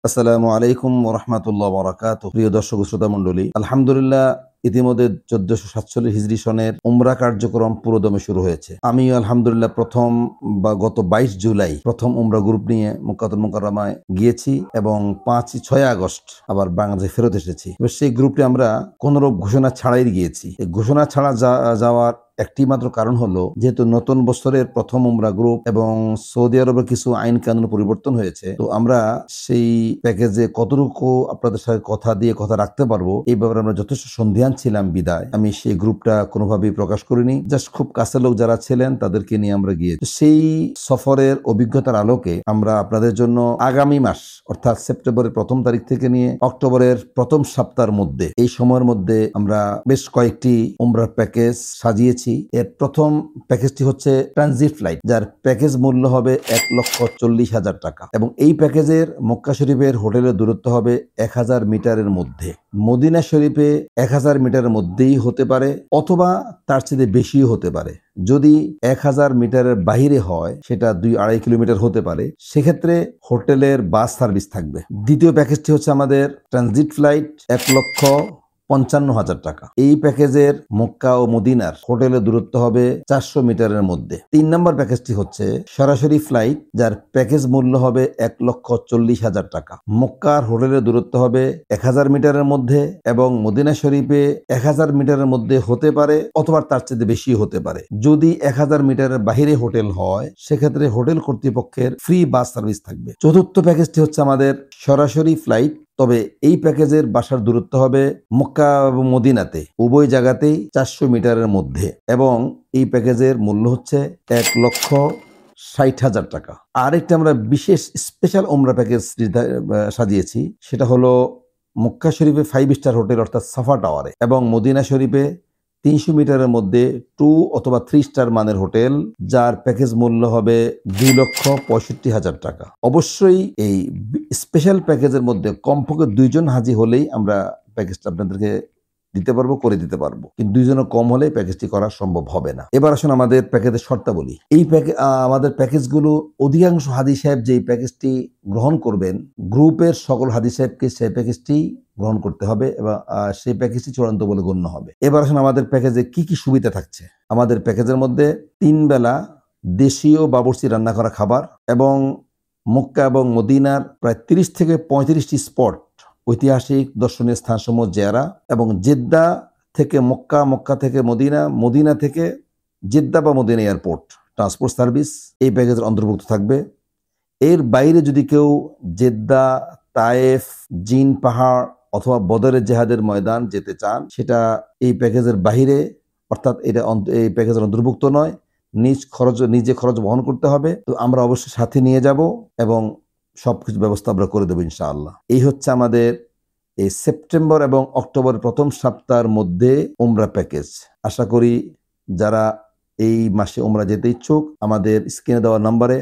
আসসালামু আলাইকুম ওয়া রাহমাতুল্লাহি ওয়া বারাকাতুহু। প্রিয় দর্শক ও শ্রোতা মণ্ডলী, আলহামদুলিল্লাহ ইতিমধ্যে 1447 হিজরি সনের উমরা কার্যক্রম পুরোদমে শুরু হয়েছে। আমি আলহামদুলিল্লাহ গত 22 জুলাই প্রথম উমরা গ্রুপ নিয়ে মক্কাতুল মুকাররমায় গিয়েছি এবং 5-6 আগস্ট আবার বাংলাদেশে ফেরত এসেছি। এবার সেই গ্রুপটি আমরা কোনরূপ ঘোষণা ছাড়াই গিয়েছি। এই ঘোষণা ছাড়া যাওয়ার একটি মাত্র কারণ হলো, যেহেতু নতুন বছরের প্রথম উমরা গ্রুপ এবং সৌদি আরবের কিছু আইন কানুন পরিবর্তন হয়েছে, তো আমরা সেই প্যাকেজে কতটুকু আপনাদের সাথে কথা রাখতে পারবো এই ব্যাপারে আমরা যথেষ্ট সন্দিহান ছিলাম। বিদায় আমি সেই গ্রুপটা কোনোভাবেই প্রকাশ করিনি। জাস্ট খুব কাছের লোক যারা ছিলেন তাদেরকে নিয়ে আমরা গিয়েছি। সেই সফরের অভিজ্ঞতার আলোকে আমরা আপনাদের জন্য আগামী মাস অর্থাৎ সেপ্টেম্বরের 1 তারিখ থেকে নিয়ে অক্টোবরের প্রথম সপ্তাহের মধ্যে, এই সময়ের মধ্যে আমরা বেশ কয়েকটি উমরার প্যাকেজ সাজিয়েছি। এর প্রথম প্যাকেজটি হচ্ছে ট্রানজিট ফ্লাইট, যার প্যাকেজ মূল্য হবে 1,40,000 টাকা এবং এই প্যাকেজের মক্কা শরীফের হোটেলের দূরত্ব হবে 1000 মিটারের মধ্যে। মদিনা শরীফে 1000 মিটারের মধ্যেই হতে পারে অথবা তার চেয়ে বেশিও হতে পারে। যদি 1000 মিটারের বাহিরে হয়, সেটা 2-2.5 কিলোমিটার হতে পারে, সেক্ষেত্রে হোটেলের বাস সার্ভিস থাকবে। দ্বিতীয় প্যাকেজটি হচ্ছে আমাদের ট্রানজিট ফ্লাইট, 1,55,000 টাকা। এই প্যাকেজের মক্কা ও মদিনার হোটেলের দূরত্ব হবে 400 মিটারের মধ্যে। 3 নম্বর প্যাকেজটি হচ্ছে সরাসরি ফ্লাইট, যার প্যাকেজ মূল্য হবে 1,40,000 টাকা। মক্কার হোটেলের দূরত্ব হবে 1000 মিটারের মধ্যে এবং মদিনা শরীফে 1000 মিটারের মধ্যে হতে পারে অথবা তার চেয়ে বেশি হতে পারে। যদি 1000 মিটারের বাহিরে হোটেল হয়, সেক্ষেত্রে হোটেল কর্তৃপক্ষের ফ্রি বাস সার্ভিস থাকবে। চতুর্থ প্যাকেজটি হচ্ছে আমাদের সরাসরি ফ্লাইট, তবে এই প্যাকেজের বাসার দূরত্ব হবে মক্কা এবং মদিনাতে উভয় জায়গাতেই 400 মিটারের মধ্যে এবং এই প্যাকেজের মূল্য হচ্ছে 1,60,000 টাকা। আরেকটা আমরা বিশেষ স্পেশাল উমরা প্যাকেজ সাজিয়েছি, সেটা হলো মক্কা শরীফে 5 স্টার হোটেল অর্থাৎ সাফা টাওয়ারে এবং মদিনা শরীফে 300 মিটারের মধ্যে 2 অথবা 3 স্টার মানের হোটেল, যার প্যাকেজ মূল্য হবে 2,65,000 টাকা। অবশ্যই এই স্পেশাল প্যাকেজের মধ্যে কমপক্ষে 2 জন হাজি হলেই আমরা প্যাকেজটা আপনাদেরকে করে দিতে পারবো, কিন্তু 2 জনের কম হলে প্যাকেজটি করা সম্ভব হবে না। এবার আসুন আমাদের প্যাকেজের শর্তাবলী। আমাদের প্যাকেজগুলো অধিকাংশ হাজি সাহেব যেই প্যাকেজটি গ্রহণ করবেন, গ্রুপের সকল হাজি সাহেবকে সেই প্যাকেজটি গ্রহণ করতে হবে এবং সেই প্যাকেজটি চূড়ান্ত বলে গণ্য হবে। এবার আসুন আমাদের প্যাকেজে কি কি সুবিধা থাকছে। আমাদের প্যাকেজের মধ্যে 3 বেলা দেশীয় বাবুর্চি রান্না করা খাবার এবং মক্কা এবং মদিনার প্রায় 30 থেকে 35টি স্পট ঐতিহাসিক দর্শনীয় স্থানসমূহ জিয়ারা এবং জেদ্দা থেকে মক্কা, মক্কা থেকে মদিনা, মদিনা থেকে জেদ্দা বা মদিনা এয়ারপোর্ট ট্রান্সপোর্ট সার্ভিস এই প্যাকেজের অন্তর্ভুক্ত থাকবে। এর বাইরে যদি কেউ জেদ্দা, তায়েফ, জিন পাহাড় অথবা বদরের জেহাদের ময়দান যেতে চান, সেটা এই প্যাকেজের বাহিরে অর্থাৎ এই প্যাকেজের অন্তর্ভুক্ত নয়। নিজে খরচ বহন করতে হবে। তো আমরা অবশ্যই সাথে নিয়ে যাব এবং সবকিছু ব্যবস্থা আমরা করে দেবো ইনশাআল্লাহ। এই হচ্ছে আমাদের এই সেপ্টেম্বর এবং অক্টোবরের প্রথম সপ্তাহের মধ্যে উমরা প্যাকেজ। আশা করি যারা এই মাসে উমরা যেতে ইচ্ছুক, আমাদের স্ক্রিনে দেওয়া নম্বরে